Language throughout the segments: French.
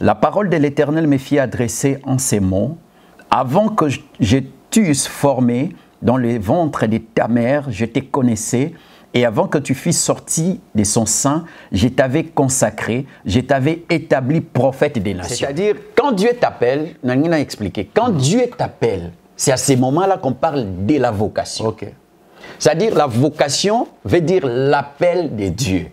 La parole de l'Éternel me fit adresser en ces mots. Avant que je t'eusse formé dans le ventre de ta mère, je te connaissais. Et avant que tu fusses sorti de son sein, je t'avais consacré, je t'avais établi prophète des nations. C'est-à-dire, quand Dieu t'appelle, Nangina a expliqué, quand Dieu t'appelle, c'est à ces moments-là qu'on parle de la vocation. Okay. C'est-à-dire, la vocation veut dire l'appel de Dieu.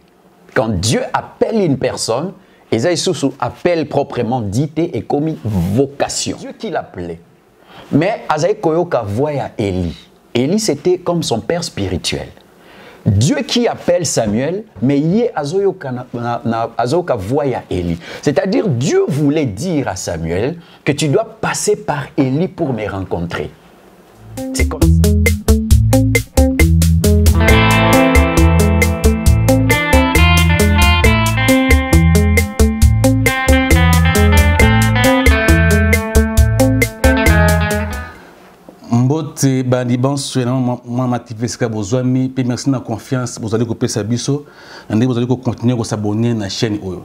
Quand Dieu appelle une personne, Esaïsous appelle proprement dit et commis vocation. Dieu qui l'appelait. Mais Azaï Koyoka voya Élie. Élie, c'était comme son père spirituel. Dieu qui appelle Samuel, mais yé azoka voya Élie. C'est-à-dire, Dieu voulait dire à Samuel que tu dois passer par Élie pour me rencontrer. C'est comme ça. Mbote bandiban souvent moi motivé ce que vous avez puis merci na confiance vous allez couper sa biso et vous allez continuer à s'abonner na chaîne oyo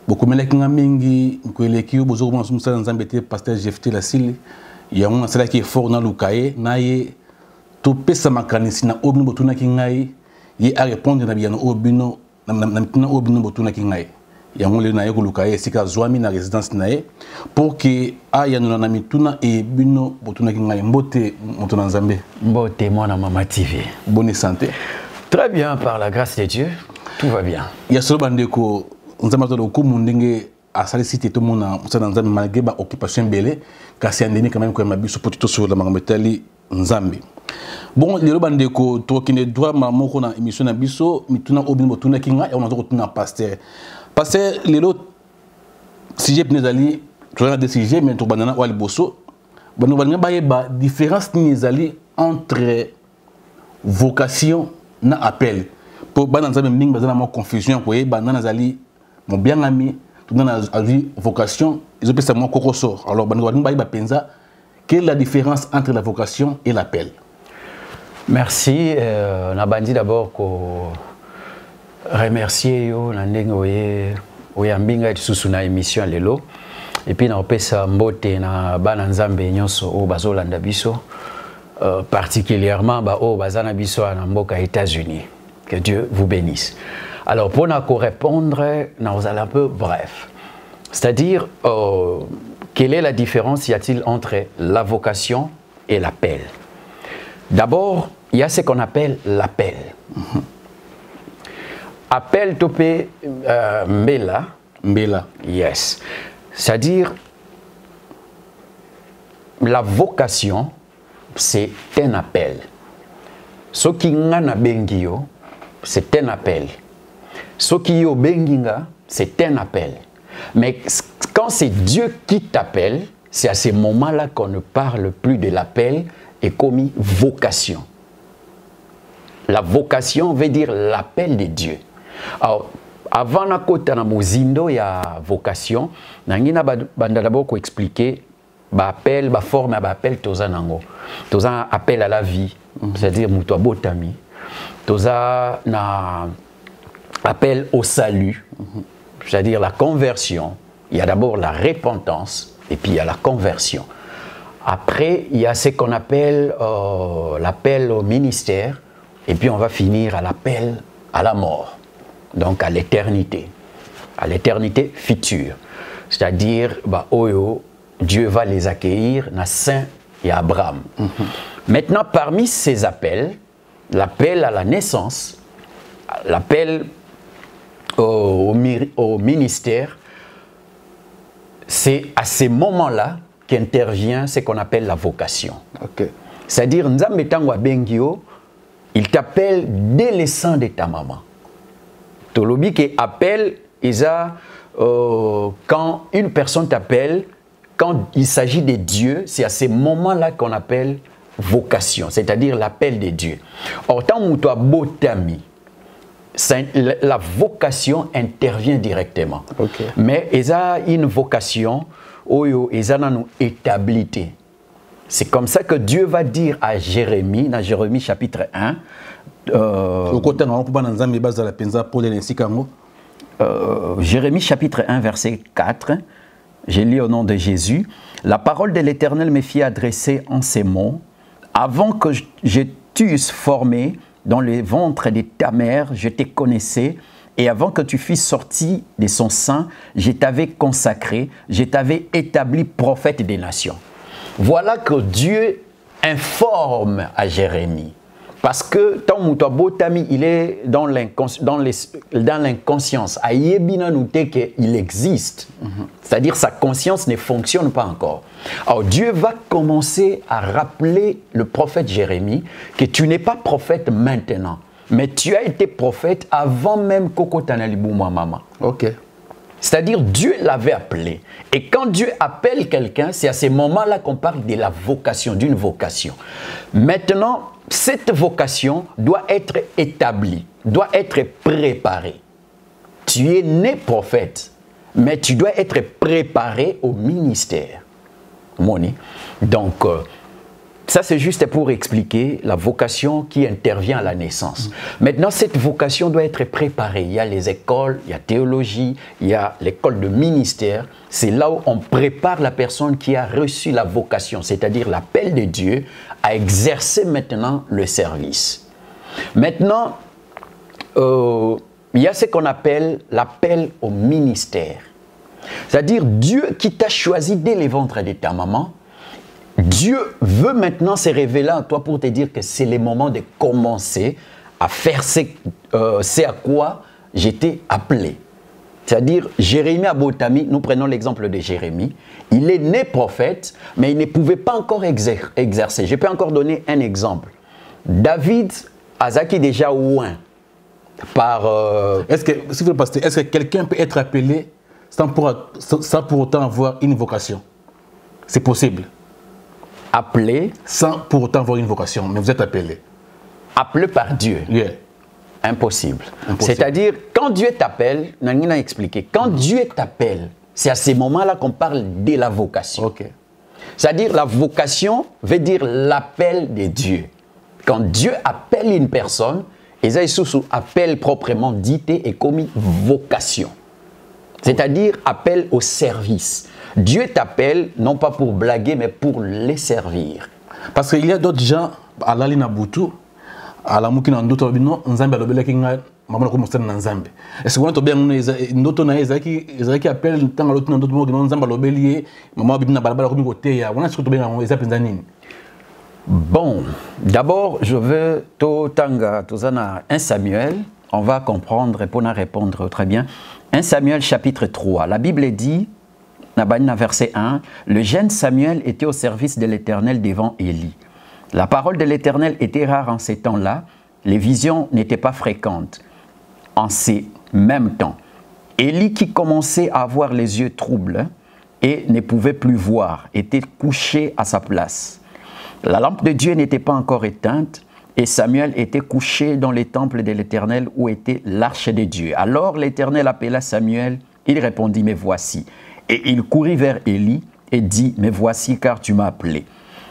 beaucoup meleki ngamingi mkweleki yo bozo commencer musala nzambe te pasteur Jefté Lasili ya on sala qui est fort na lukaye na ye to pesa makanisi na obino botuna ki ngai ye a répondre na biano obino na obino botuna ki ngai ya ngole na ye ko lukaye sika zwami na résidence na ye pour que aya na mituna e bino botuna ki ngai mbote motuna nzambe Mbote mwana mama TV. Bonne santé. Très bien, par la grâce de Dieu, tout va bien. Ya solo bandeko nzambe to ko mundenge asali cité to mona musana nzambe malgré ba occupation belé kasi andeni quand même ko mabiso potito sur la mangambetali nzambe. Bon lelo bandeko to kine droit mamoko na émission na biso mituna obino botuna ki ngai on a tuna pasteur. Parce que les autres, si j'ai pris des sujets, mais tout banana ou aliboso, nous allons voir la différence entre vocation et appel. Pour banana ça même ning bazana mo confusion pour banana zali mon bien ami tout dans la vocation ils ont ça mon kokoso. Alors banana allons voir penza quelle est la différence entre la vocation et l'appel. Merci na bandi d'abord ko remercier yo na ndenge oye mbinga lisusu na émission lelo et puis na opesa mbote na bana nzambe nyonso o bazolanda biso particulièrement ba o bazana biso na mboka États-Unis. Que Dieu vous bénisse. Alors pour na ko répondre na vous allez un peu bref. C'est-à-dire quelle est la différence y a-t-il entre la vocation et l'appel? D'abord, il y a ce qu'on appelle l'appel. Appel topé mbela. Mbela. Yes. C'est-à-dire, la vocation, c'est un appel. Ce qui ngana bengio, c'est un appel. Ce qui yo benginga, c'est un appel. Mais quand c'est Dieu qui t'appelle, c'est à ces moments-là qu'on ne parle plus de l'appel et commis vocation. La vocation veut dire l'appel de Dieu. Alors, avant na kota na mozindo ya vocation, nangina banda d'abord ko expliquer ba appel, ba forme ba appel toza nango. Toza appel à la vie, c'est-à-dire muto botami. Toza na appel au salut, c'est-à-dire la conversion. Il y a d'abord la repentance et puis il y a la conversion. Après, il y a ce qu'on appelle l'appel au ministère et puis on va finir à l'appel à la mort. Donc à l'éternité future. C'est-à-dire, bah, Oyo, Dieu va les accueillir, na Saint et Abraham. Maintenant, parmi ces appels, l'appel à la naissance, l'appel au ministère, c'est à ces moments-là qu'intervient ce qu'on appelle la vocation. Okay. C'est-à-dire, Nzambe Tangwa Bengio, il t'appelle dès le sein de ta maman. Tolobi qui appelle, quand une personne t'appelle, quand il s'agit de Dieu, c'est à ces moments-là qu'on appelle vocation, c'est-à-dire l'appel de Dieu. Or, tant que tu as botami, la vocation intervient directement. Okay. Mais il y a une vocation, il y a une étabilité. C'est comme ça que Dieu va dire à Jérémie, dans Jérémie chapitre 1, Jérémie chapitre 1, verset 4, j'ai lu au nom de Jésus, « La parole de l'Éternel me fit adresser en ces mots, avant que je t'eusse formé dans le ventre de ta mère, je te connaissais, et avant que tu fusses sorti de son sein, je t'avais consacré, je t'avais établi prophète des nations. » Voilà que Dieu informe à Jérémie. Parce que tant Moutouabotami, il est dans l'inconscience. Aïebina nouté qu'il existe. C'est-à-dire sa conscience ne fonctionne pas encore. Alors Dieu va commencer à rappeler le prophète Jérémie que tu n'es pas prophète maintenant. Mais tu as été prophète avant même Koko Tanalibou Mama. Ok. C'est-à-dire Dieu l'avait appelé. Et quand Dieu appelle quelqu'un, c'est à ce moment-là qu'on parle de la vocation, d'une vocation. Maintenant, cette vocation doit être établie, doit être préparée. Tu es né prophète, mais tu dois être préparé au ministère. Moni. Donc, ça c'est juste pour expliquer la vocation qui intervient à la naissance. Maintenant, cette vocation doit être préparée. Il y a les écoles, il y a théologie, il y a l'école de ministère. C'est là où on prépare la personne qui a reçu la vocation, c'est-à-dire l'appel de Dieu, à exercer maintenant le service. Maintenant, il y a ce qu'on appelle l'appel au ministère. C'est-à-dire Dieu qui t'a choisi dès les ventres de ta maman, Dieu veut maintenant se révéler à toi pour te dire que c'est le moment de commencer à faire c'est à quoi j'étais appelé. C'est-à-dire Jérémie Abotami, nous prenons l'exemple de Jérémie, il est né prophète, mais il ne pouvait pas encore exercer. Je peux encore donner un exemple. David Azaki déjà ouin par... Est-ce que quelqu'un peut être appelé sans pour autant avoir une vocation? C'est possible. Appelé sans pour autant avoir une vocation, mais vous êtes appelé. Appelé par Dieu. Yeah. Impossible. C'est-à-dire, quand Dieu t'appelle, Nangina a expliqué, quand Dieu t'appelle, c'est à ce moment-là qu'on parle de la vocation. Okay. C'est-à-dire, la vocation veut dire l'appel de Dieu. Quand Dieu appelle une personne, Esaïe Soussou appelle proprement dit et commis vocation. C'est-à-dire, appel au service. Dieu t'appelle, non pas pour blaguer, mais pour les servir. Parce qu'il y a d'autres gens, à la ligne Boutou, à la moukina d'autres, non, Nzambe, à l'obéla kinga, maman, comme c'est Nzambe. Est-ce que vous avez d'autres gens qui appellent, tant à l'autre, d'autres mots, Nzambe, à l'obélier, maman, bibina, balabala, comme côté, on a ce que tu as besoin. Bon, d'abord, je veux Tanga, Tozana, 1 Samuel, on va comprendre, pour répondre très bien. 1 Samuel chapitre 3, la Bible dit, verset 1, le jeune Samuel était au service de l'Éternel devant Élie. La parole de l'Éternel était rare en ces temps-là, les visions n'étaient pas fréquentes en ces mêmes temps. Élie, qui commençait à avoir les yeux troubles et ne pouvait plus voir, était couché à sa place. La lampe de Dieu n'était pas encore éteinte et Samuel était couché dans les temples de l'Éternel où était l'arche de Dieu. Alors l'Éternel appela Samuel, il répondit, mais voici. Et il courut vers Élie et dit, mais voici car tu m'as appelé.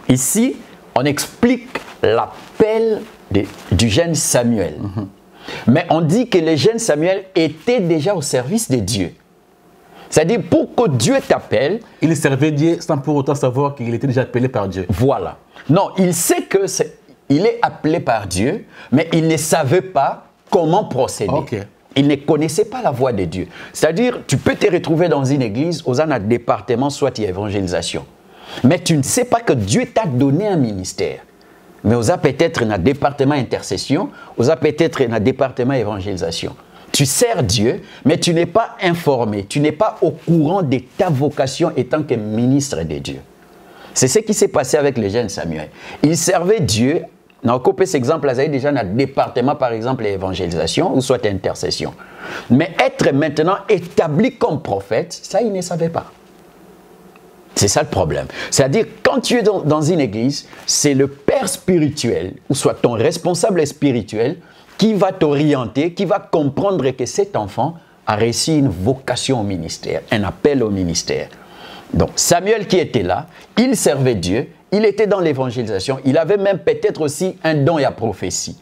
Ici, on explique l'appel du jeune Samuel. Mais on dit que le jeune Samuel était déjà au service de Dieu. C'est-à-dire, pour que Dieu t'appelle... Il servait Dieu sans pour autant savoir qu'il était déjà appelé par Dieu. Voilà. Non, il sait qu'il est appelé par Dieu, mais il ne savait pas comment procéder. Okay. Il ne connaissait pas la voix de Dieu. C'est-à-dire, tu peux te retrouver dans une église, aux un département, soit il y a évangélisation. Mais tu ne sais pas que Dieu t'a donné un ministère. Mais aux a peut-être un département intercession, aux a peut-être un département évangélisation. Tu sers Dieu, mais tu n'es pas informé, tu n'es pas au courant de ta vocation étant que ministre de Dieu. C'est ce qui s'est passé avec le jeune Samuel. Il servait Dieu. Dans cet exemple, il y a déjà un département, par exemple, évangélisation ou soit intercession. Mais être maintenant établi comme prophète, ça, il ne savait pas. C'est ça le problème. C'est-à-dire, quand tu es dans une église, c'est le père spirituel, ou soit ton responsable spirituel, qui va t'orienter, qui va comprendre que cet enfant a reçu une vocation au ministère, un appel au ministère. Donc, Samuel qui était là, il servait Dieu, il était dans l'évangélisation, il avait même peut-être aussi un don et la prophétie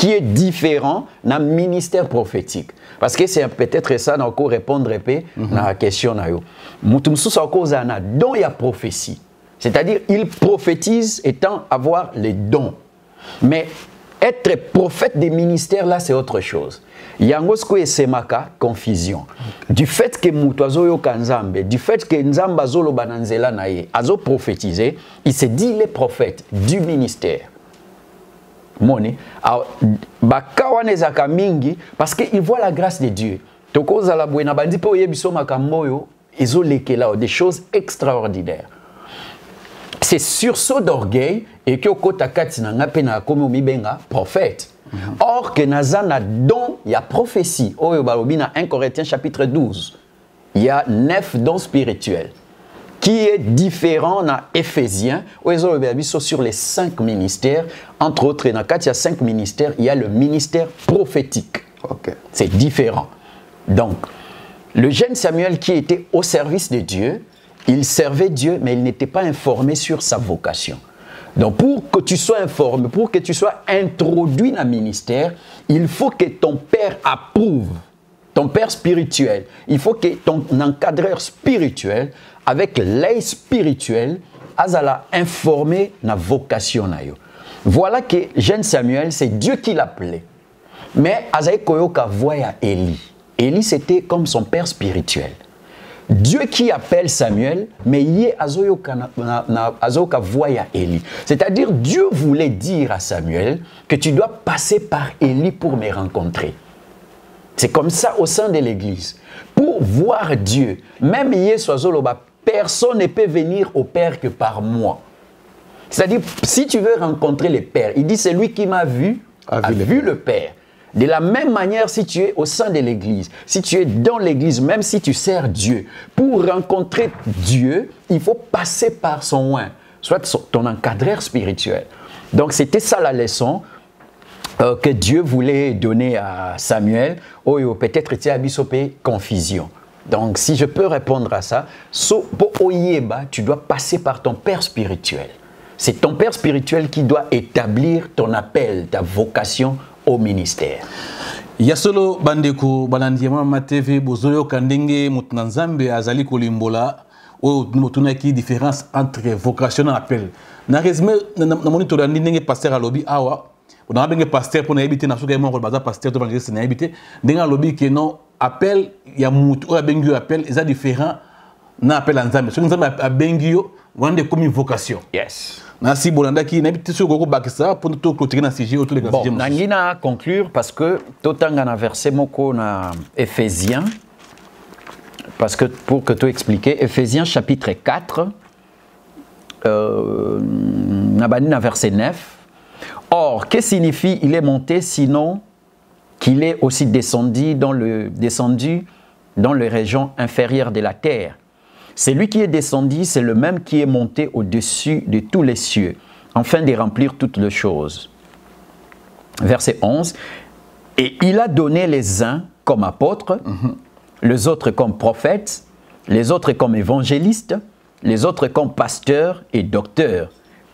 qui est différent dans le ministère prophétique. Parce que c'est peut-être ça qu'on peut répondre à la question. Donc il y a prophétie. C'est-à-dire il prophétise étant avoir les dons. Mais être prophète des ministères, là, c'est autre chose. Il y a une confusion. Du fait que Moutazoyo Kanzambe, du fait que Nzamba Zolo Bananzela Naye, Azo prophétisé, il s'est dit les prophètes du ministère. Moni, bakawane zaka mingi parce qu'il voit la grâce de Dieu. Toko zala buena bandi po yebiso makamboyo, izo lekela des choses extraordinaires. C'est sursaut d'orgueil et que kota katina ngapena komi omibenga prophète. Or que nazana don il y a prophétie. Oyo balobi na 1 Corinthiens chapitre 12. Il y a 9 dons spirituels qui est différent dans Éphésiens, où ils ont sur les 5 ministères. Entre autres, dans il y a 5 ministères, il y a le ministère prophétique. Okay. C'est différent. Donc, le jeune Samuel qui était au service de Dieu, il servait Dieu, mais il n'était pas informé sur sa vocation. Donc, pour que tu sois informé, pour que tu sois introduit dans le ministère, il faut que ton père approuve, ton père spirituel. Il faut que ton encadreur spirituel, avec l'œil spirituel, azala informé na vocation na yo. Voilà que jeune Samuel, c'est Dieu qui l'appelait. Mais azaï koyoka voya Élie. Élie, c'était comme son père spirituel. Dieu qui appelle Samuel, mais yé azoyoka voya Élie. C'est-à-dire, Dieu voulait dire à Samuel que tu dois passer par Élie pour me rencontrer. C'est comme ça au sein de l'église. Pour voir Dieu, même yé soazoloba, personne ne peut venir au Père que par moi. C'est-à-dire, si tu veux rencontrer le Père, il dit, c'est lui qui m'a vu, a vu le Père. De la même manière, si tu es au sein de l'église, si tu es dans l'église, même si tu sers Dieu, pour rencontrer Dieu, il faut passer par son oin, soit ton encadreur spirituel. Donc, c'était ça la leçon que Dieu voulait donner à Samuel. Oh, peut-être tu as bisopé confusion. Donc, si je peux répondre à ça, tu dois passer par ton père spirituel. C'est ton père spirituel qui doit établir ton appel, ta vocation au ministère. Yasolo bandeko balandiema matv bozoyo kandenge mutanzambe azali kolimbola o mutuna ki différence entre vocation et appel. Na résumé na monitor ndenge pasteur alobi awa on a bien pasteur pour n'habiter na soka mon baza pasteur devant l'église n'habiter ndenge alobi que non appel ya mutu o bengi appel est différent na appel nzambe. So nzambe a bengi yo wande comme vocation. Yes. Nasi bolanda ki n'habite sur gogo bakisa pour tout clôturer na sujet autour de bon nangina conclure parce que totanga na verset moko na Éphésiens parce que pour que tu expliquer Éphésiens chapitre 4 na bani na verset 9. Or, que signifie il est monté sinon qu'il est aussi descendu dans les régions inférieures de la terre? C'est lui qui est descendu, c'est le même qui est monté au-dessus de tous les cieux, afin de remplir toutes les choses. Verset 11. Et il a donné les uns comme apôtres, les autres comme prophètes, les autres comme évangélistes, les autres comme pasteurs et docteurs,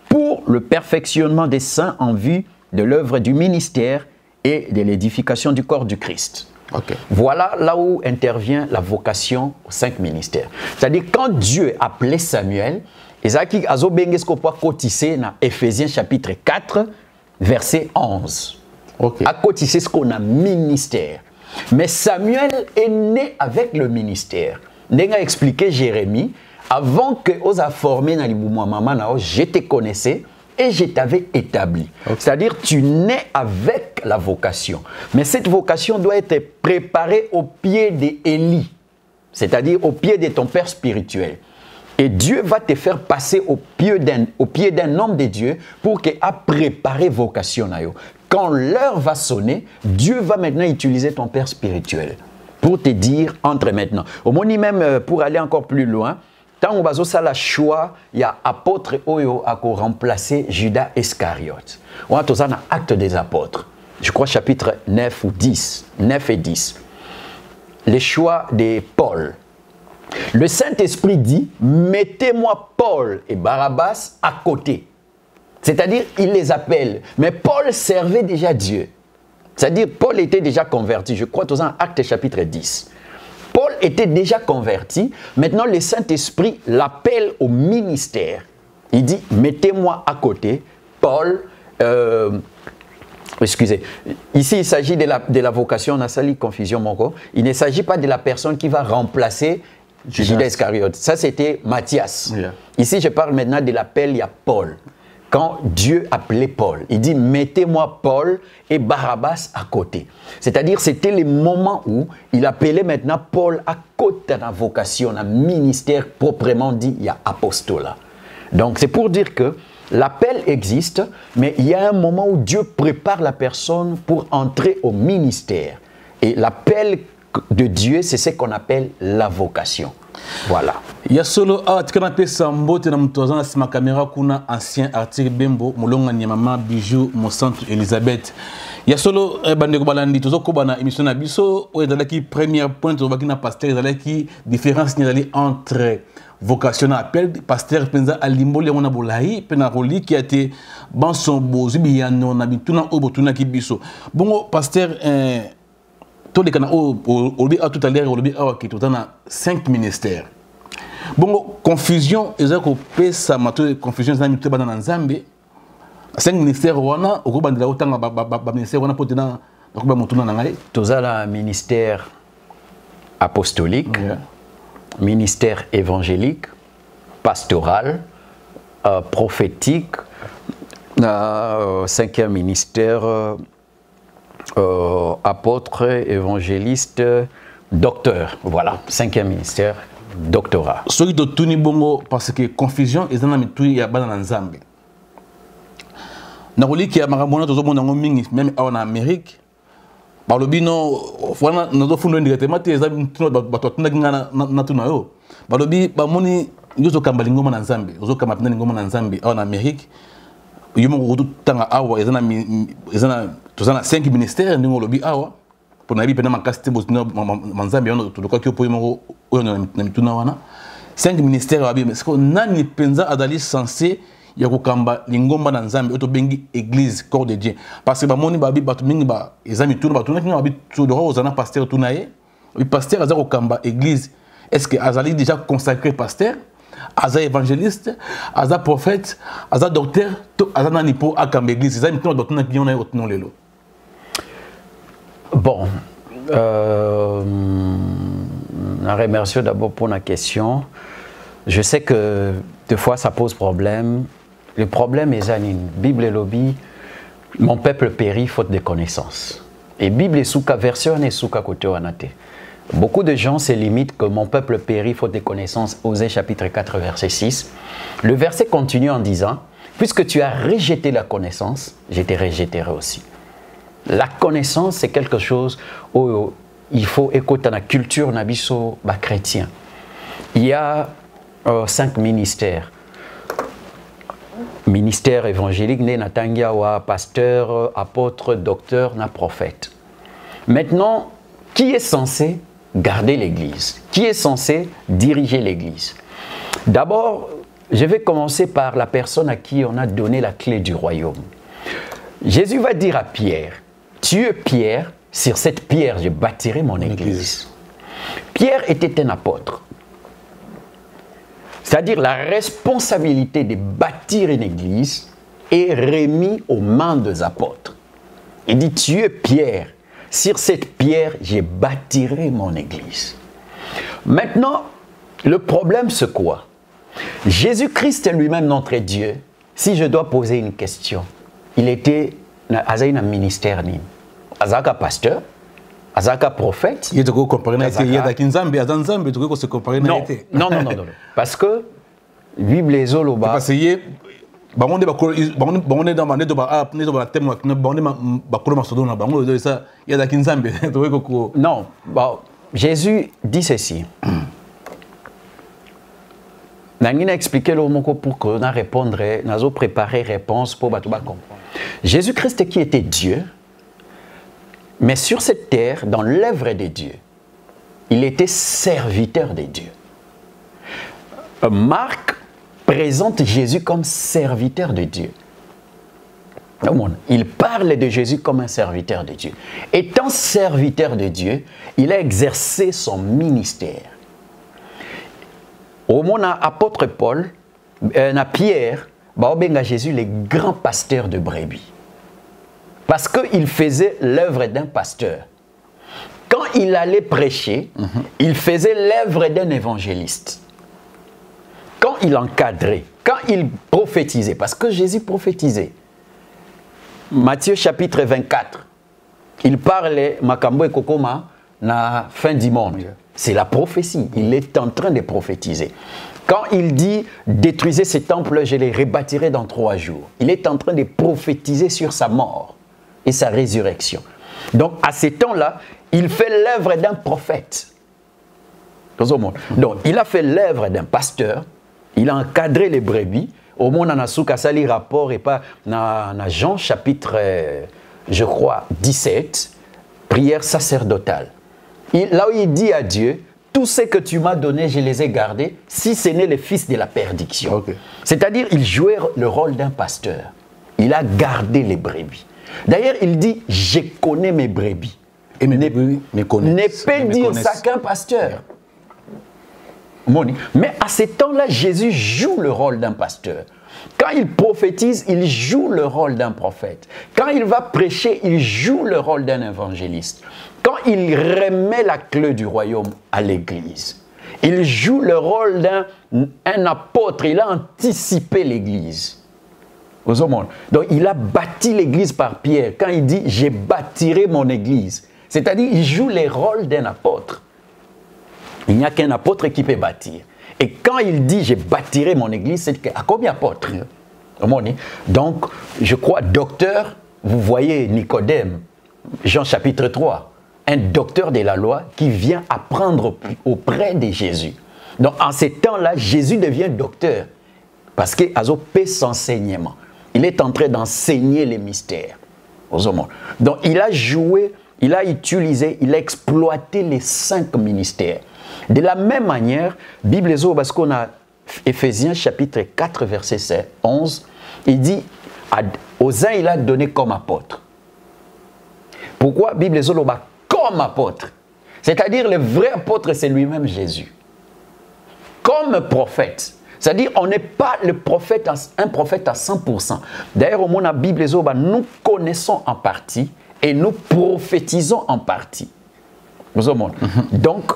pour le perfectionnement des saints en vue de l'œuvre du ministère et de l'édification du corps du Christ. Okay. Voilà là où intervient la vocation aux 5 ministères. C'est-à-dire quand Dieu appelait Samuel, Ezaki azobengesko po kotissé dans Éphésiens chapitre 4 verset 11. Okay. À cotisser ce qu'on a ministère. Mais Samuel est né avec le ministère. N'enga expliqué Jérémie, avant que os a formé dans l'iboumoua maman, je te connaissais et je t'avais établi. Okay. C'est-à-dire tu nais avec la vocation. Mais cette vocation doit être préparée au pied d'Élie. C'est-à-dire au pied de ton père spirituel. Et Dieu va te faire passer au pied d'un homme de Dieu pour qu'il a préparé vocation. Quand l'heure va sonner, Dieu va maintenant utiliser ton père spirituel pour te dire entre maintenant. Au moins même pour aller encore plus loin, tant on va faire le choix, il y a apôtre Oyo à remplacer Judas Iscariote. On a tous un acte des apôtres. Je crois chapitre 9 ou 10. 9 et 10. Les choix de Paul. Le Saint-Esprit dit, mettez-moi Paul et Barabbas à côté. C'est-à-dire, il les appelle. Mais Paul servait déjà Dieu. C'est-à-dire, Paul était déjà converti. Je crois dans Actes chapitre 10. Paul était déjà converti. Maintenant, le Saint-Esprit l'appelle au ministère. Il dit, mettez-moi à côté. Paul, excusez, ici il s'agit de la vocation, on a sali confusion mon corps. Il ne s'agit pas de la personne qui va remplacer Judas Iscariote. Ça c'était Matthias. Yeah. Ici je parle maintenant de l'appel, il y a Paul. Quand Dieu appelait Paul, il dit mettez-moi Paul et Barabbas à côté. C'est-à-dire c'était le moment où il appelait maintenant Paul à côté de la vocation, un ministère proprement dit, il y a apostolat. Donc c'est pour dire que l'appel existe, mais il y a un moment où Dieu prépare la personne pour entrer au ministère. Et l'appel de Dieu, c'est ce qu'on appelle la vocation. Voilà. Il y a solo ma caméra kuna ancien article Bembo mulonga nyamama bijou mon centre Elisabeth. Il y a solo bande ko balandi tozo ko bana émission na biso o ezalaki première point to bakina pasteur ezalaki différence ni entre vocation appel pasteur penza alimbole on a bolai pena roli qui a été ban son bozu biyano na bituna obotuna ki biso. Bongo pasteur tout les canaux au tout à l'heure au lobby qui tout a 5 ministères. Bon confusion ezako pesa mato confusion za mitu bana nzambe 5 ministères wana au banda la otanga ba ministère wana potena ko ba mutuna na ngai tozala ministère apostolique, yeah. Ministère évangélique, pastoral, prophétique, 5e ministère apôtre, évangéliste, docteur. Voilà, 5e ministère, doctorat. Ce qui est tout bongo parce que confusion est dans tout ya bana nzambe. Na roli ki ya makamona tozo mona ngomingi même en Amérique. Par le bino voilà nous avons fondé directement tes amis tout bato tunga na tuna yo. Par le bi ba moni yozo kambali ngoma na nzambe, yozo kamapina ngoma na nzambe en Amérique. Yumo ko tanga awa ezana tozana 5 ministères ndingo lobi awa pour nabi pena makasti bosino manzambe ono tudoka kyo poimo oyo na mituna wana 5 ministères abi mais ko nani penza adali censé ya kokamba lingomba na nzambe oto bengi église corps de Dieu parce que ba moni ba bi batu mingi ba ezami tuna batuna kinga abi tudora ozana pasteur tunaye bi pasteur azako kamba église est-ce que azali déjà consacré pasteur aza évangéliste, aza prophète, aza docteur, aza nani po akamba église, aza mituna batuna kiona yo otno lelo. Bon, je remercie d'abord pour la question. Je sais que des fois ça pose problème. Le problème est la Bible et lobby, mon peuple périt faute de connaissances. Et Bible est sous version et sous côté anate. Beaucoup de gens se limitent que mon peuple périt faute de connaissances. Osée chapitre 4 verset 6. Le verset continue en disant, puisque tu as rejeté la connaissance, je te rejetterai aussi. La connaissance, c'est quelque chose où il faut écouter la culture nabiso chrétien. Il y a 5 ministères. Ministère évangélique, Natangiawa, pasteur, apôtre, docteur, na prophète. Maintenant, qui est censé garder l'église? Qui est censé diriger l'église? D'abord, je vais commencer par la personne à qui on a donné la clé du royaume. Jésus va dire à Pierre, tu es Pierre, sur cette pierre je bâtirai mon église. Pierre était un apôtre. C'est-à-dire la responsabilité de bâtir une église est remise aux mains des apôtres. Il dit, tu es Pierre, sur cette pierre je bâtirai mon église. Maintenant, le problème c'est quoi? Jésus-Christ est lui-même notre Dieu. Si je dois poser une question, il était un ministère, azaka pasteur, azaka prophète. Il y a non. Parce que Bible est zoloba. Parce que non, Jésus dit ceci. Nangina expliqué le mot pour que nous répondre, nous avons préparé réponse pour comprendre. Jésus-Christ qui était Dieu, mais sur cette terre, dans l'œuvre de Dieu, il était serviteur de Dieu. Marc présente Jésus comme serviteur de Dieu. Il parle de Jésus comme un serviteur de Dieu. Étant serviteur de Dieu, il a exercé son ministère. Au moment apôtre Paul, Pierre, benga Jésus les grands pasteurs de brebis. Parce qu'il faisait l'œuvre d'un pasteur. Quand il allait prêcher, il faisait l'œuvre d'un évangéliste. Quand il encadrait, quand il prophétisait, parce que Jésus prophétisait. Matthieu chapitre 24, il parlait Makambo et Kokoma na fin du monde. C'est la prophétie. Il est en train de prophétiser. Quand il dit détruisez ces temples, je les rebâtirai dans 3 jours. Il est en train de prophétiser sur sa mort et sa résurrection. Donc à ce temps-là, il fait l'œuvre d'un prophète. Donc il a fait l'œuvre d'un pasteur. Il a encadré les brebis. Au monde, on a souka sali rapport et pas dans Jean chapitre, je crois, 17, prière sacerdotale. Là où il dit à Dieu, tout ce que tu m'as donné, je les ai gardés, si ce n'est le fils de la perdition. Okay. C'est-à-dire, il jouait le rôle d'un pasteur. Il a gardé les brebis. D'ailleurs, il dit, je connais mes brebis. Et mes brebis me connaissent. Ne peut dire ça qu'un pasteur. Mais à ce temps-là, Jésus joue le rôle d'un pasteur. Quand il prophétise, il joue le rôle d'un prophète. Quand il va prêcher, il joue le rôle d'un évangéliste. Quand il remet la clé du royaume à l'Église, il joue le rôle d'un apôtre. Il a anticipé l'Église. Donc il a bâti l'Église par Pierre. Quand il dit « je bâtirai mon Église », c'est-à-dire il joue les rôles d'un apôtre. Il n'y a qu'un apôtre qui peut bâtir. Et quand il dit « je bâtirai mon église », c'est à combien d'apôtres? Donc, je crois, docteur, vous voyez Nicodème, Jean chapitre 3, un docteur de la loi qui vient apprendre auprès de Jésus. Donc, en ces temps-là, Jésus devient docteur parce qu'il a fait son enseignement. Il est en train d'enseigner les mystères. Donc, il a joué, il a utilisé, il a exploité les 5 ministères. De la même manière, Bible parce qu'on a Éphésiens chapitre 4 verset 11, il dit aux uns il a donné comme apôtre. Pourquoi Bible comme apôtre? C'est-à-dire le vrai apôtre c'est lui-même Jésus. Comme prophète. C'est-à-dire on n'est pas un prophète à 100%. D'ailleurs au monde la Bible nous connaissons en partie et nous prophétisons en partie. Donc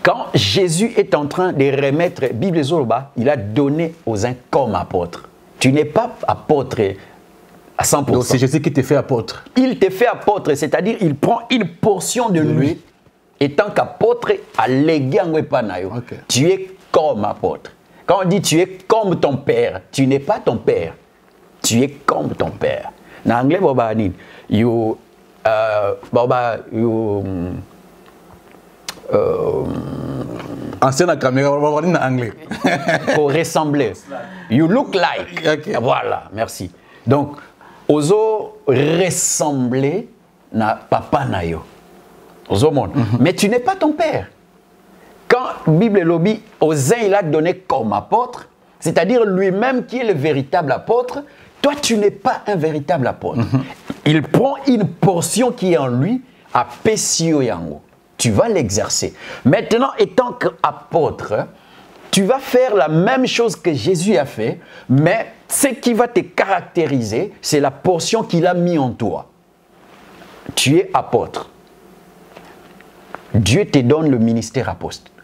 quand Jésus est en train de remettre Bible Zoroba, il a donné aux uns comme apôtres. Tu n'es pas apôtre à 100%. Donc c'est Jésus qui te fait apôtre. Il te fait apôtre, c'est-à-dire il prend une portion de lui et tant qu'apôtre à léguer en Wepanayo. Tu es comme apôtre. Quand on dit tu es comme ton père, tu n'es pas ton père. Tu es comme ton père. En anglais, ancien la caméra, on va voir en anglais. Pour ressembler. You look like. Okay. Voilà, merci. Donc, ozo ressembler na papa na yo. Ozo monde. Mais tu n'es pas ton père. Quand Bible lobby, Osin il a donné comme apôtre, c'est-à-dire lui-même qui est le véritable apôtre, toi tu n'es pas un véritable apôtre. Il prend une portion qui est en lui à Pessio Yango. Tu vas l'exercer. Maintenant, étant qu'apôtre, tu vas faire la même chose que Jésus a fait, mais ce qui va te caractériser, c'est la portion qu'il a mis en toi. Tu es apôtre. Dieu te donne le ministère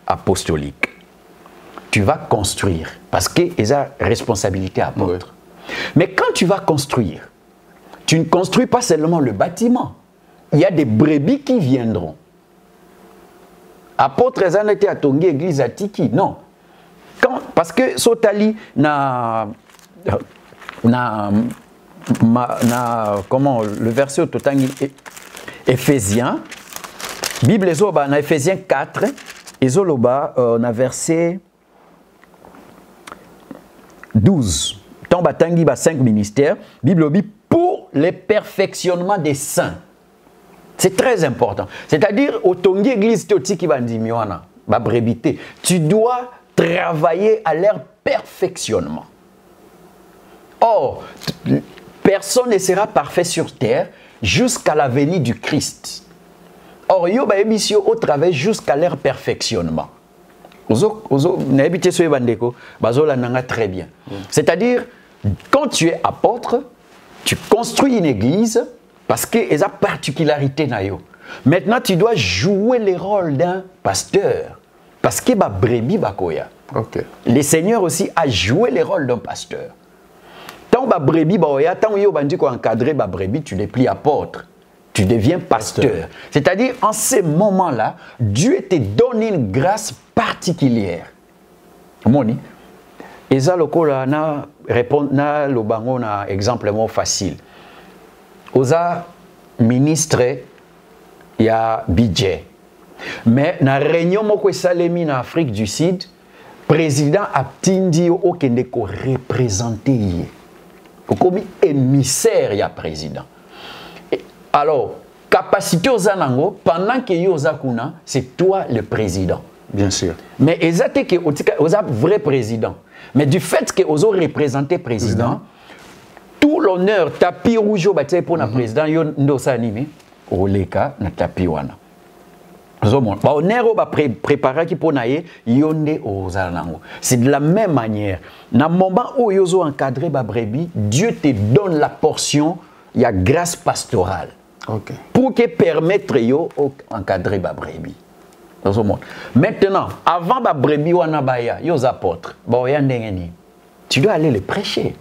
apostolique. Tu vas construire, parce qu'il y a responsabilité apôtre. Oui. Mais quand tu vas construire, tu ne construis pas seulement le bâtiment. Il y a des brebis qui viendront. Apôtre Zanete a tongi église à Tiki. Non. Parce que Sotali comment le verset au total Éphésiens, Bible Ezoba na Éphésiens 4, Ezoloba on a verset 12. Tomba tangi ba 5 ministères, Bible obi pour le perfectionnement des saints. C'est très important. C'est-à-dire, au tongi église qui va dire ma brébité, tu dois travailler à leur perfectionnement. Or, personne ne sera parfait sur terre jusqu'à la venue du Christ. Or, yo ba émission au travail jusqu'à leur perfectionnement. Très bien. C'est-à-dire, quand tu es apôtre, tu construis une église parce qu'il y a particularité. Maintenant, tu dois jouer le rôle d'un pasteur. Parce que ba brebis bakoya. Okay. Le Seigneur aussi a joué le rôle d'un pasteur. Tant ba brebis bakoya, tant yo bandi ko encadrer ba brebis, tu n'es plus apôtre. Tu deviens pasteur. C'est-à-dire, en ces moments-là, Dieu te donne une grâce particulière. Moni. Et ça, na répond na le bango na exemple facile. Oza ministre il y a budget. Mais na réunion moko salemi na Afrique du Sud, président a tindi o kende ko représenter. Comme émissaire ya président. Alors, capacité aux anango, pendant que yoza kuna, c'est toi le président. Bien sûr. Mais exactement que oza vrai président. Mais du fait que ozo représenté président, tout l'honneur tapis rouge au bâtiment pour le président, yo ndosa animé, au leka na tapis wana. C'est de la même manière. Dans le moment où tu as encadré ba brebis, Dieu te donne la portion, il y a grâce pastorale. Okay. Pour que permettre d'encadrer ba brebis. Maintenant, avant ba brebis wana baya, yo apôtres, tu dois aller les prêcher.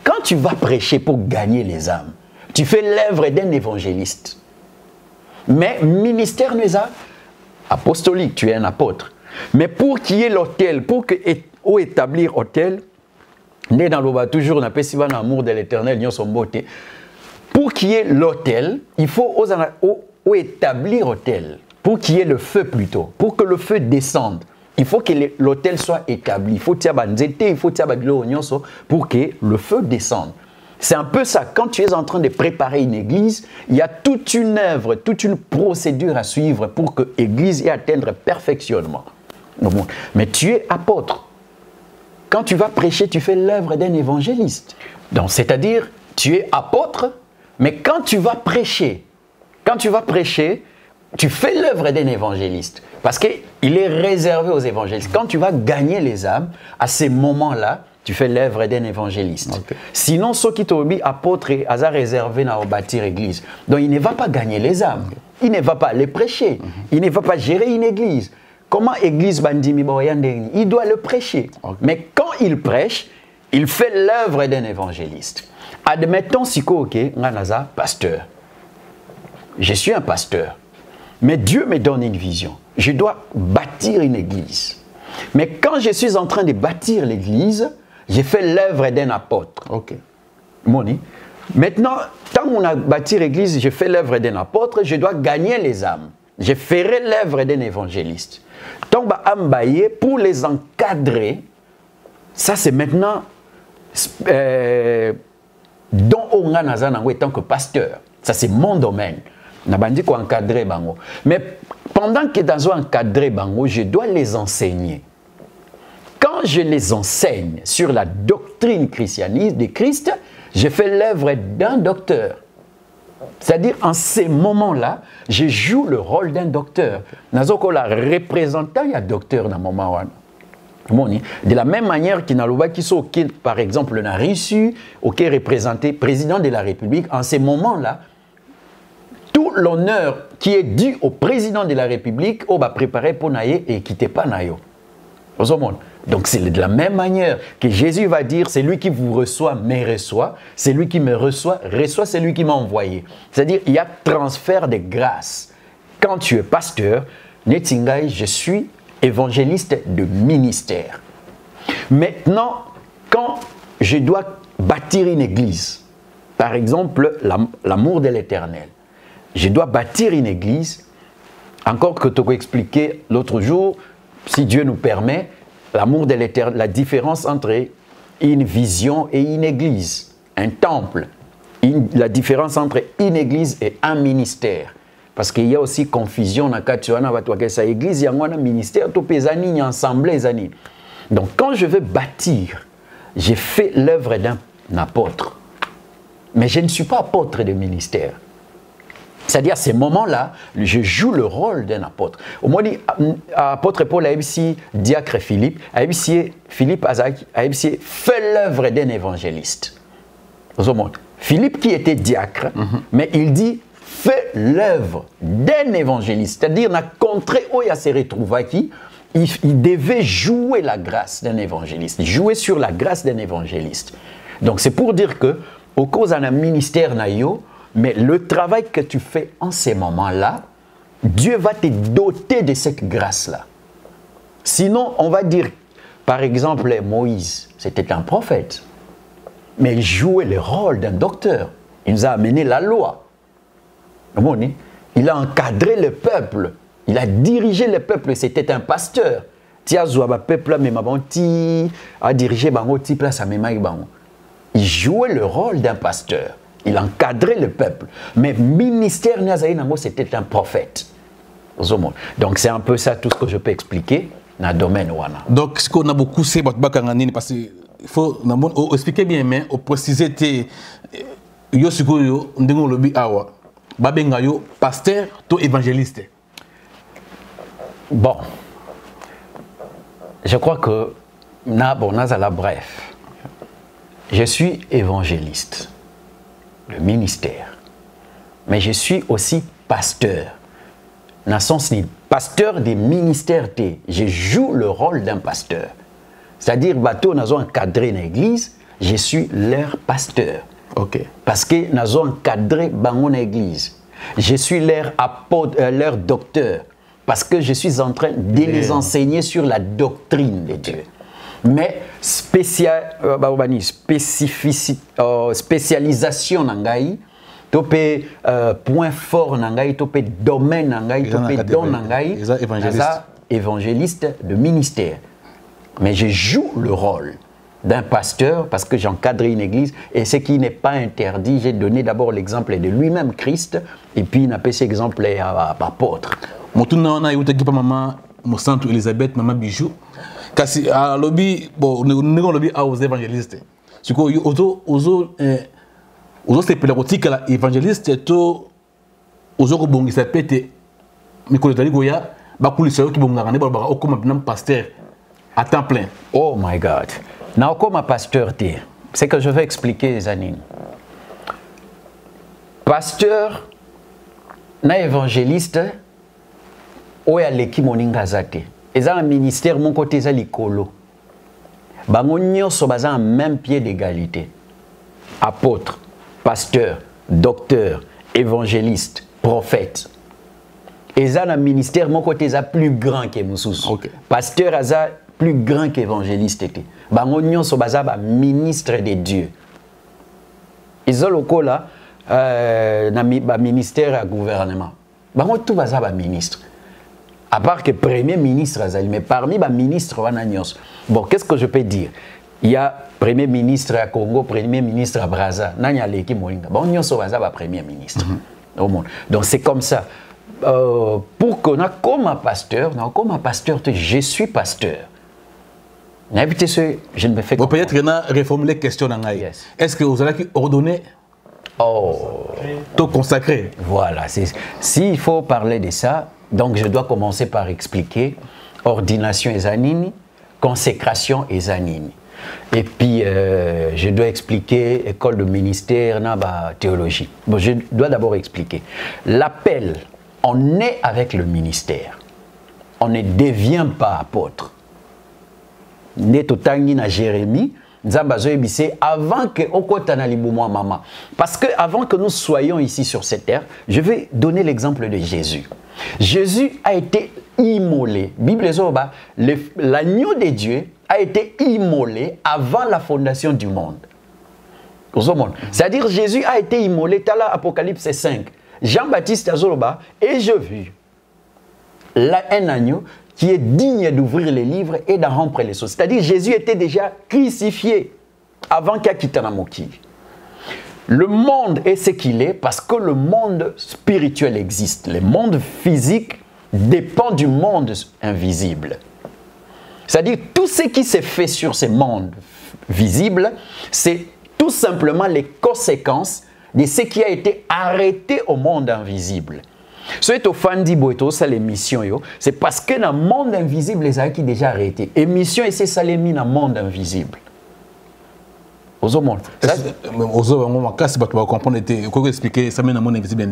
Quand tu vas prêcher pour gagner les âmes, tu fais l'œuvre d'un évangéliste. Mais ministère nous a apostolique, tu es un apôtre. Mais pour qu'il y ait l'autel, pour que établir l'autel, né dans l'oba toujours on appelle ça l'amour de l'Éternel, nous sommes beauté. Pour qu'il y ait l'autel, il faut établir l'autel. Pour qu'il y ait le feu plutôt, pour que le feu descende. Il faut que l'autel soit établi. Il faut pour que le feu descende. C'est un peu ça. Quand tu es en train de préparer une église, il y a toute une œuvre, toute une procédure à suivre pour que l'église ait atteindre perfectionnement. Mais tu es apôtre. Quand tu vas prêcher, tu fais l'œuvre d'un évangéliste. Donc, c'est-à-dire, tu es apôtre, mais quand tu vas prêcher, tu fais l'œuvre d'un évangéliste. Parce qu'il est réservé aux évangélistes. Quand tu vas gagner les âmes, à ces moments-là, tu fais l'œuvre d'un évangéliste. Okay. Sinon, ceux qui t'ont dit apôtre, ils sont réservés à bâtir l'église. Donc, il ne va pas gagner les âmes. Il ne va pas les prêcher. Il ne va pas gérer une église. Comment l'église bandimi il doit le prêcher. Okay. Mais quand il prêche, il fait l'œuvre d'un évangéliste. Admettons si nganaza pasteur. Je suis un pasteur. Mais Dieu me donne une vision. Je dois bâtir une église. Mais quand je suis en train de bâtir l'église, j'ai fait l'œuvre d'un apôtre. Ok. Moni. Maintenant, tant qu'on a bâti l'église, je fais l'œuvre d'un apôtre, je dois gagner les âmes. Je ferai l'œuvre d'un évangéliste. Tant que pour les encadrer, ça c'est maintenant dont on a en tant que pasteur. Ça c'est mon domaine. Mais pendant que dans un encadré bango, je dois les enseigner. Quand je les enseigne sur la doctrine christianiste de Christ, je fais l'œuvre d'un docteur. C'est-à-dire, en ces moments-là, je joue le rôle d'un docteur. Nazoko la représentant, il y a docteur dans le moment. De la même manière qu'il y a qui sont, par exemple, n'a reçu, représenté président de la République, en ces moments-là, tout l'honneur qui est dû au président de la République, on va préparer pour naïe et quitter pas naïo. Donc c'est de la même manière que Jésus va dire, c'est lui qui vous reçoit, me reçoit, c'est lui qui me reçoit, reçoit celui qui m'a envoyé. C'est-à-dire, il y a transfert de grâce. Quand tu es pasteur, Netingai, je suis évangéliste de ministère. Maintenant, quand je dois bâtir une église, par exemple, l'amour de l'Éternel, je dois bâtir une église, encore que tu as expliqué l'autre jour, si Dieu nous permet, l'amour de l'Éternel, la différence entre une vision et une église, un temple, la différence entre une église et un ministère. Parce qu'il y a aussi confusion dans l'église, il y a un ministère, tout les ensemble. Donc quand je veux bâtir, j'ai fait l'œuvre d'un apôtre. Mais je ne suis pas apôtre de ministère. C'est-à-dire, à ces moments-là, je joue le rôle d'un apôtre. Au moins, apôtre Paul a ici diacre Philippe, a ici Philippe a ici fait l'œuvre d'un évangéliste. Philippe qui était diacre, mais il dit fait l'œuvre d'un évangéliste. C'est-à-dire, dans la contrée où il s'est retrouvé, il devait jouer la grâce d'un évangéliste, jouer sur la grâce d'un évangéliste. Donc, c'est pour dire que, au cause d'un ministère naïo, mais le travail que tu fais en ces moments-là, Dieu va te doter de cette grâce-là. Sinon, on va dire, par exemple, Moïse, c'était un prophète, mais il jouait le rôle d'un docteur. Il nous a amené la loi. Il a encadré le peuple. Il a dirigé le peuple. C'était un pasteur. Il jouait le rôle d'un pasteur. Il encadrait le peuple. Mais ministère, c'était un prophète. Donc c'est un peu ça tout ce que je peux expliquer dans le domaine. Donc ce qu'on a beaucoup, c'est parce qu'il faut expliquer bien, mais préciser que pasteur ou évangéliste. Bon, je crois que, bref, je suis évangéliste, le ministère, mais je suis aussi pasteur. Dans le sens, pasteur des ministères, je joue le rôle d'un pasteur. C'est-à-dire, bateau, nous avons encadré l'église, je suis leur pasteur. Okay. Parce que nous avons encadré mon église. Je suis leur apôtre, leur docteur. Parce que je suis en train de les enseigner sur la doctrine de Dieu. Mais spécialisation nangai, topé point fort nangai, topé domaine nangai, topé don nangai, évangéliste de ministère. Mais je joue le rôle d'un pasteur parce que j'encadre une église et ce qui n'est pas interdit, j'ai donné d'abord l'exemple de lui-même Christ et puis il a fait cet exemple à apôtre. Motuna na yuta kipa mama mo centre Elisabeth mama bijou kasi a lobby bon nego lobby a aux évangélistes siko ozo se pédagogique la évangéliste to ozo ko bongisa pete mikolo tali goya ba kulisa yo ki bonganga ne ba ba okoma binam pasteur à temps plein. Oh my God. Na okoma pasteur te. C'est que je vais expliquer Zanine. Pasteur na évangéliste oya leki moninga zate. Eza un ministère mon côté eza likolo. Bango nyonso baza en même pied d'égalité. Apôtre, pasteur, docteur, évangéliste, prophète. Eza un ministère mon côté eza plus grand que Moussous. Okay. Pasteur eza plus grand qu'évangéliste était. Bango nyonso baza ba ministre de Dieu. Eza lokola na ba ministère à gouvernement. Bango tout baza ba ministre. À part que premier ministre, mais parmi les ministres, bon, qu'est-ce que je peux dire? Il y a premier ministre à Congo, premier ministre à Brazza, Nanya Leki Moringa. Bon, nous sommes premier ministre au monde. Donc c'est comme ça. Pour qu'on a comme un pasteur, je suis pasteur. Je ne me fais pas. Peut-être qu'on a reformulé la question. Yes. Est-ce que vous avez ordonné? Tout consacré. Voilà. S'il faut parler de ça, donc je dois commencer par expliquer ordination et zanini, consécration et zanini. Et puis je dois expliquer école de ministère, théologie. Bon, je dois d'abord expliquer. L'appel, on est avec le ministère. On ne devient pas apôtre. Né totangi na Jérémie, avant que maman. Parce que avant que nous soyons ici sur cette terre, je vais donner l'exemple de Jésus. Jésus a été immolé. Bible l'agneau de Dieu a été immolé avant la fondation du monde. C'est-à-dire Jésus a été immolé, t'as là Apocalypse 5. Jean-Baptiste Azoloba, et je vis là un agneau qui est digne d'ouvrir les livres et d'en rompre les choses. C'est-à-dire Jésus était déjà crucifié avant qu'il quitte Namoki. Le monde est ce qu'il est parce que le monde spirituel existe. Le monde physique dépend du monde invisible. C'est-à-dire tout ce qui s'est fait sur ce monde visible, c'est tout simplement les conséquences de ce qui a été arrêté au monde invisible. Ce qui est au Fandi Boeto, c'est l'émission, c'est parce que dans le monde invisible, les gens qui déjà arrêté. Émission, et c'est ça les mis dans le monde invisible. Aux hommes. Aux hommes, on va comprendre, comment expliquer ça dans le monde invisible.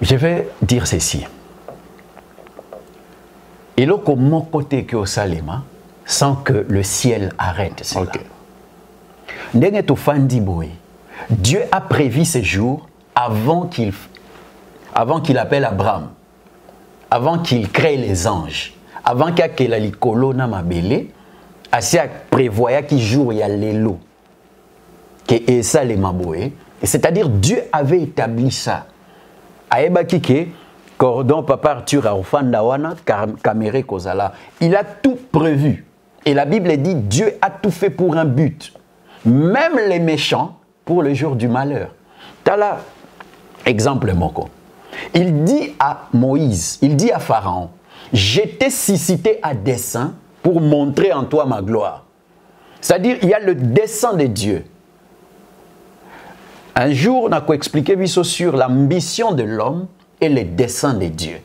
Je vais dire ceci. Et là, comme mon côté que au Salema, sans que le ciel arrête cela. Okay. Dieu a prévu ce jour avant qu'il appelle Abraham, avant qu'il crée les anges, avant qu'il ait la colonne mabele, assez prévoyait qu'il jour il y a l'élo, que Esa les maboé, c'est-à-dire Dieu avait établi ça. Aeba kike cordon papa Arthur Aofandawana Kamere Kozala, il a tout prévu. Et la Bible dit Dieu a tout fait pour un but. Même les méchants pour le jour du malheur. Tala exemple moko. Il dit à Moïse, il dit à Pharaon, je t'ai suscité à dessein pour montrer en toi ma gloire. C'est-à-dire il y a le dessein de Dieu. Un jour, on a expliqué sur l'ambition de l'homme et le dessein de Dieu.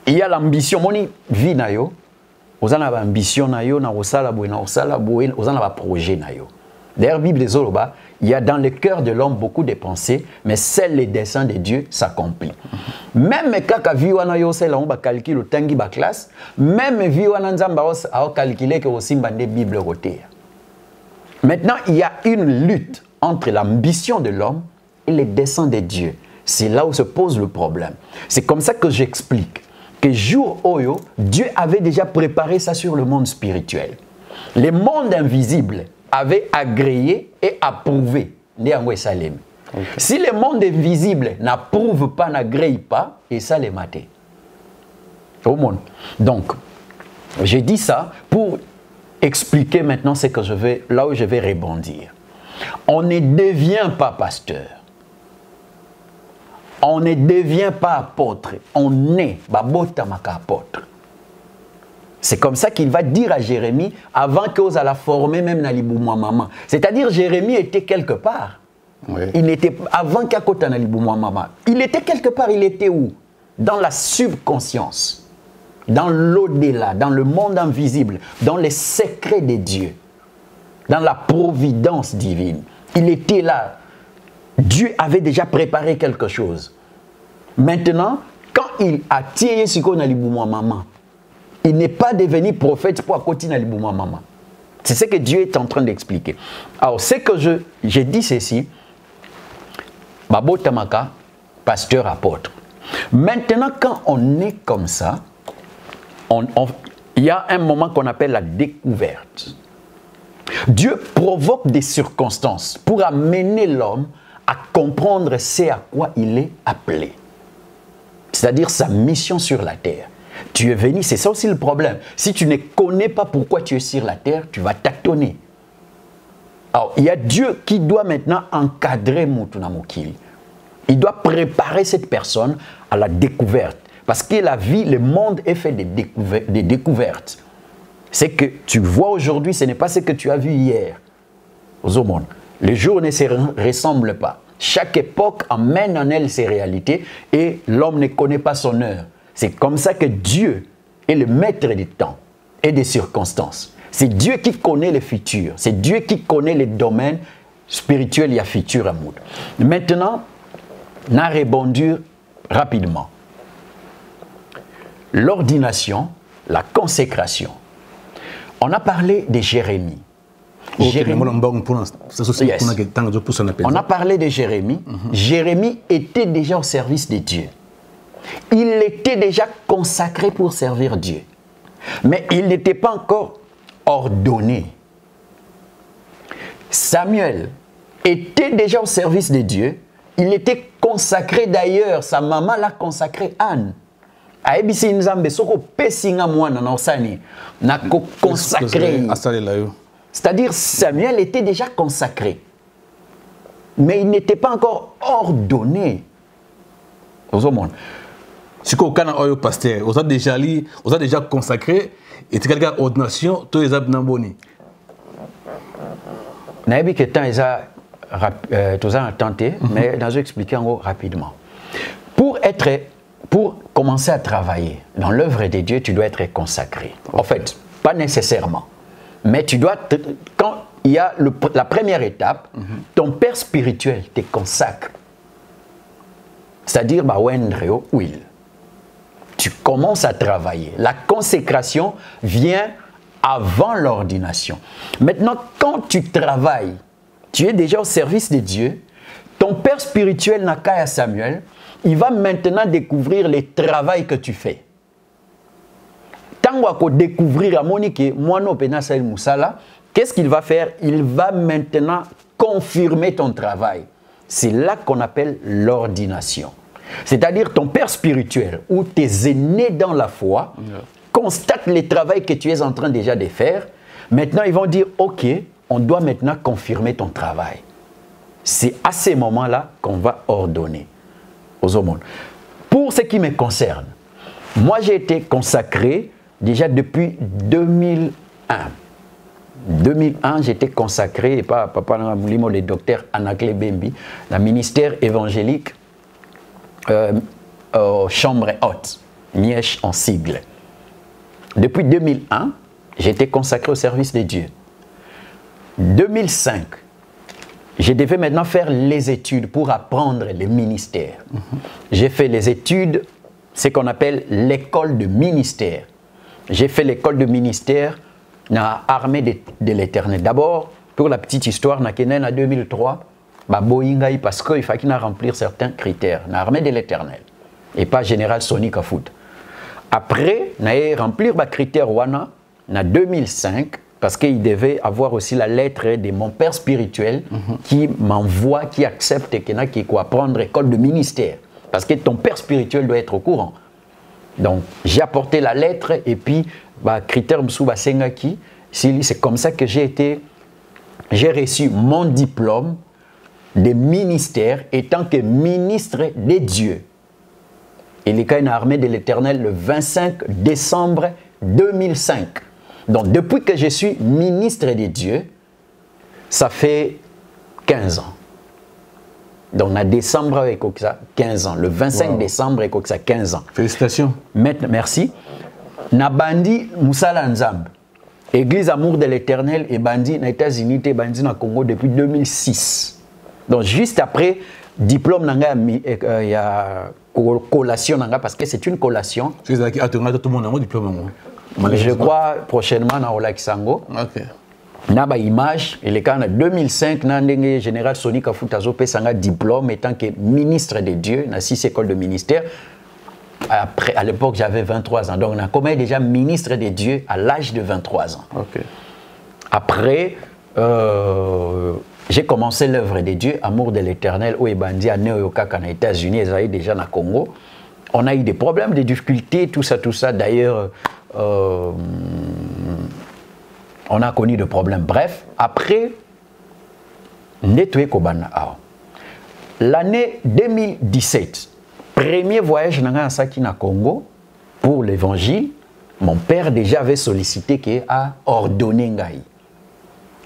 Il y a l'ambition, mon vie na yo, vous avez l'ambition na yo, na osala boue, vous avez un projet na yo. D'ailleurs, Bible des Oloba, il y a dans le cœur de l'homme beaucoup de pensées, mais seul le dessein de Dieu s'accomplit. Même quand vie wana yo c'est là on va calculer tangi ba classe, même vie wana nzamba a calculer que aussi bande Bible côté. Maintenant, il y a une lutte entre l'ambition de l'homme et les desseins de Dieu. C'est là où se pose le problème. C'est comme ça que j'explique que jour Oyo, Dieu avait déjà préparé ça sur le monde spirituel. Le monde invisible avait agréé et approuvé Néango et Salem. Okay. Si le monde invisible n'approuve pas, n'agrée pas, et ça les maté. Au monde. Donc, j'ai dit ça pour expliquer maintenant ce que je vais, là où je vais rebondir. On ne devient pas pasteur. On ne devient pas apôtre. On est babotamaka apôtre. C'est comme ça qu'il va dire à Jérémie avant qu'on la former même dans l'Iboumoua maman. C'est-à-dire Jérémie était quelque part. Oui. Il était avant qu'à côté dans l'Iboumoua maman. Il était quelque part. Il était où? Dans la subconscience, dans l'au-delà, dans le monde invisible, dans les secrets de Dieu, dans la providence divine. Il était là. Dieu avait déjà préparé quelque chose. Maintenant, quand il a tiré ce qu'on a l'Iboumoua maman, il n'est pas devenu prophète pour continuer à l'Iboumoua maman. C'est ce que Dieu est en train d'expliquer. Alors, ce que j'ai dit ceci, Babo Tamaka, pasteur apôtre. Maintenant, quand on est comme ça, il y a un moment qu'on appelle la découverte. Dieu provoque des circonstances pour amener l'homme à comprendre ce à quoi il est appelé. C'est-à-dire sa mission sur la terre. Tu es venu, c'est ça aussi le problème. Si tu ne connais pas pourquoi tu es sur la terre, tu vas tâtonner. Alors, il y a Dieu qui doit maintenant encadrer Mutuna Mokili. Il doit préparer cette personne à la découverte. Parce que la vie, le monde est fait de découvertes. Ce que tu vois aujourd'hui, ce n'est pas ce que tu as vu hier. Au monde. Les jours ne se ressemblent pas. Chaque époque amène en elle ses réalités et l'homme ne connaît pas son heure. C'est comme ça que Dieu est le maître du temps et des circonstances. C'est Dieu qui connaît le futur. C'est Dieu qui connaît les domaines spirituels et futurs à monde. Maintenant, on a répondu rapidement. L'ordination, la consécration. On a parlé de Jérémie. On a parlé de Jérémie. Jérémie était déjà au service de Dieu. Il était déjà consacré pour servir Dieu. Mais il n'était pas encore ordonné. Samuel était déjà au service de Dieu. Il était consacré d'ailleurs. Sa maman l'a consacré Anne. C'est-à-dire Samuel était déjà consacré. Mais il n'était pas encore ordonné. Si vous avez pasteur, vous avez déjà consacré, et tu as ordination, tous les abnamboni. n'avais que temps ils a tout ça tenté, mais dans expliquer en gros rapidement. Pour commencer à travailler dans l'œuvre de Dieu, tu dois être consacré. En fait, pas nécessairement, mais tu dois quand il y a la première étape, ton père spirituel te consacre. C'est-à-dire, will. Tu commences à travailler. La consécration vient avant l'ordination. Maintenant, quand tu travailles, tu es déjà au service de Dieu, ton père spirituel Nakaya Samuel, il va maintenant découvrir le travail que tu fais. Tant qu'on découvrir à Monique, moi non Penasaïl Moussala, qu'est-ce qu'il va faire? Il va maintenant confirmer ton travail. C'est là qu'on appelle l'ordination. C'est-à-dire ton père spirituel ou tes aînés dans la foi constatent le travail que tu es en train déjà de faire. Maintenant, ils vont dire, ok, on doit maintenant confirmer ton travail. C'est à ces moments-là qu'on va ordonner aux hommes. Pour ce qui me concerne, moi j'ai été consacré déjà depuis 2001. 2001, j'étais consacré, et pas papa le docteur Anakle Bembi, le ministère évangélique chambre haute, Mièche en sigle. Depuis 2001, j'étais consacré au service de Dieu. 2005, je devais maintenant faire les études pour apprendre les ministères. J'ai fait les études, ce qu'on appelle l'école de ministère. J'ai fait l'école de ministère dans l'armée de l'Éternel. D'abord, pour la petite histoire, en 2003, parce qu'il fallait remplir certains critères dans l'armée de l'Éternel et pas général Sonic Kafout. Après, j'ai rempli les critères en 2005 parce qu'il devait avoir aussi la lettre de mon père spirituel qui m'envoie, qui accepte qu'il faut apprendre l'école de ministère. Parce que ton père spirituel doit être au courant. Donc, j'ai apporté la lettre et puis, critère Msouba Sengaki, c'est comme ça que j'ai reçu mon diplôme de ministère étant que ministre de Dieu. Il est une armée de l'Éternel le 25 décembre 2005. Donc, depuis que je suis ministre de Dieu, ça fait 15 ans. Donc, en décembre, avec 15 ans. Le 25 décembre, avec 15 ans. Félicitations. Merci. Nabandi Moussala Nzambe. Église Amour de l'Éternel et Bandi aux États-Unis et Bandi au Congo depuis 2006. Donc, juste après, diplôme, il y a collation, parce que c'est une collation. Je crois prochainement dans Olakisango. Ok. Naba image, et le cas en 2005, le général Sonic Kafoutazo a un diplôme étant que ministre de Dieu, dans 6 écoles de ministère. Après, à l'époque, j'avais 23 ans. Donc, on a comme déjà ministre de Dieu à l'âge de 23 ans. Okay. Après, j'ai commencé l'œuvre de Dieu, Amour de l'Éternel, où Ebandi à Néo-Yokaka, aux États-Unis, ils avaient déjà au Congo. On a eu des problèmes, des difficultés, tout ça. D'ailleurs, on a connu des problèmes. Bref, après, l'année 2017, premier voyage dans Saki na Congo pour l'évangile, mon père déjà avait sollicité qu'il a ordonné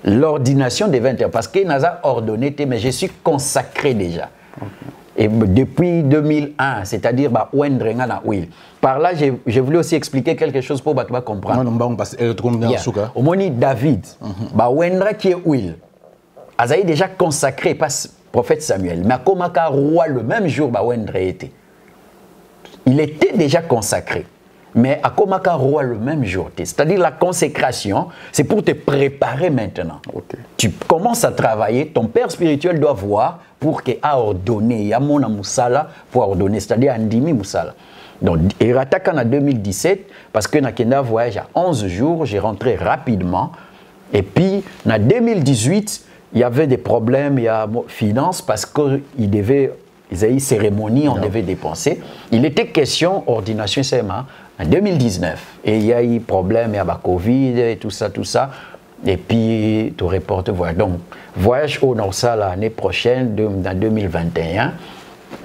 l'ordination des 20 heures parce qu'il n'a ordonné, mais je suis consacré déjà. Okay. Et depuis 2001, c'est-à-dire par là, j'ai voulu aussi expliquer quelque chose pour que tu comprendre. Au moment David, qui est Will, il a déjà consacré par le prophète Samuel, mais comme roi le même jour, il était déjà consacré. Mais à Komaka roi le même jour. C'est-à-dire la consécration, c'est pour te préparer maintenant. Okay. Tu commences à travailler, ton père spirituel doit voir pour qu'il a ordonné. Il y a mon Moussala pour ordonner, c'est-à-dire Andimi Moussala. Donc, il attaque en 2017 parce que dans voyage à 11 jours, j'ai rentré rapidement. Et puis, en 2018, il y avait des problèmes, il y a finances parce qu'il devait. Ils avaient une cérémonie, on devait dépenser. Il était question ordination CMA en 2019. Et il y a eu problème, il y a la Covid et tout ça. Et puis, tout reporte voyage. Donc, voyage au Nord-Sal l'année prochaine, dans 2021,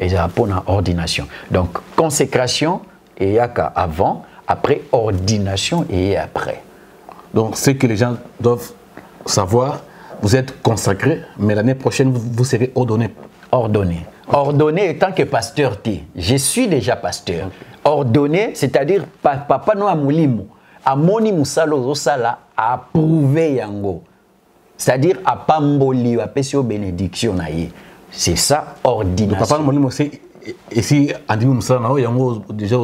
et il y a pour ordination. Donc, consécration, et il y a avant, après, ordination et après. Donc, ce que les gens doivent savoir, vous êtes consacré, mais l'année prochaine, vous serez ordonné. Ordonné. Ordonné étant que pasteur T. Je suis déjà pasteur. Ordonné, c'est-à-dire papa no amulimo. Amoni musalo sala approuvé yango. C'est-à-dire à pamboli, à pesio bénédiction naïe. C'est ça, ordination. Papa no amulimo, c'est ici, Andimi Moussala, déjà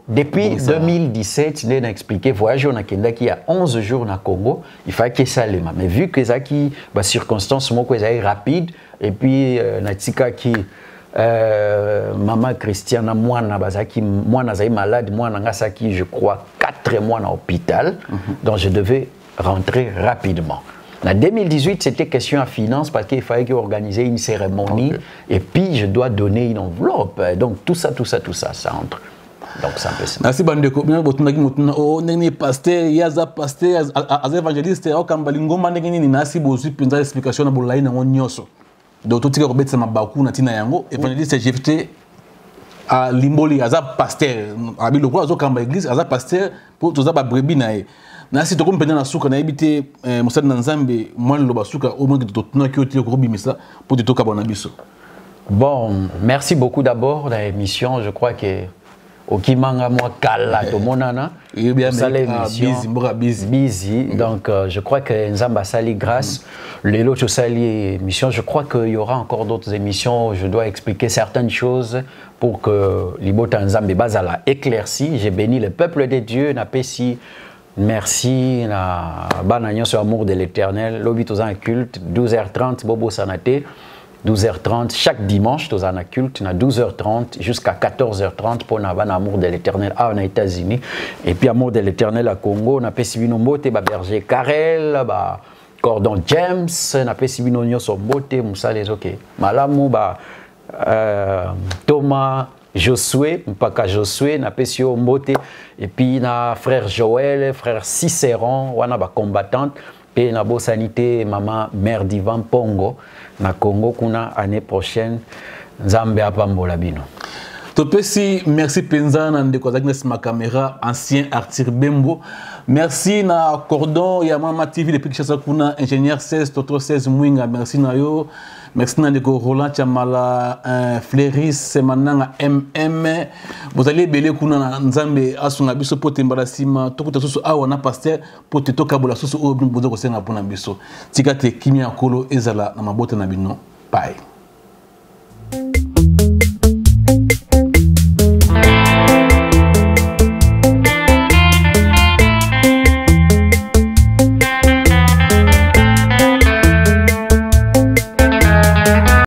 depuis 2017, je n'ai expliqué, voyage au Nakenda qui a 11 jours au Congo, il fallait que ça les mais vu que ça qui, circonstances, moi, que ça est rapide, et puis, Natika qui, maman Christiana, moi, je malade, moi, je crois, 4 mois à l'hôpital, donc je devais rentrer rapidement. En 2018, c'était question à finance parce qu'il fallait organiser une cérémonie et puis je dois donner une enveloppe. Donc tout ça, ça entre. Donc c'est un peu ça. Merci Bandeko. Oh, n'est pasteur, il y a pasteur, as évangéliste, au Kambalingo, manegini nasi bosu penza explication na bolai na nyoso. Donc tout tika kobetsa mabaku na tina yango, évangéliste jeté à Limboli, as pasteur, abilo ko azo kamba église, as pasteur pour toza ba brebis na e. Nasi toko mpenda na suka na ebité musali na nzambe mwana loba suka au moins que totuna ki otile ko bimisa pour toka bona biso. Bon, merci beaucoup d'abord dans l'émission, je crois que Okimanga moi kala to monana. Busy. Donc je crois que Nzamba sali grâce les autres sali émission, je crois qu'il y aura encore d'autres émissions, je dois expliquer certaines choses pour que Libota Nzambe bazala éclairci, j'ai béni le peuple de Dieu n'a pas si merci na banagnon sur amour de l'Éternel, l'obit un culte 12h30 Bobo Sanate 12h30 chaque dimanche dans un culte na 12h30 jusqu'à 14h30 pour na amour de l'Éternel aux États-Unis et puis amour de l'Éternel à Congo na pesibino mbote ba berger Karel ba Cordon James na pesibino nyoso mbote musale OK malamu ba Thomas Josué, mpaka Josué, na pesio mbote, et puis na frère Joël, frère Cicéron, wana ba combattante, et na bo sanité, maman mère d'Ivan Pongo, na Congo kuna année prochaine, Nzambe apambola bino. Topesi, merci Penza, nande kwa zagnes ma caméra, ancien Arthur Bembo. Merci na Cordon, Yamama TV, depuis que je kuna ingénieur 16, Toto 16 Mwinga, merci na yo. Merci Nandeko Roland Chamala, Fleuris, Semananga MM. Vous allez belé kuna Nzambe asunga biso pote mbarasima, tokuta susu awa na pasteur pote toka bola susu obi mbozo kosenga pona biso. Tikate kimia kolo ezala na mabote na bino. Bye.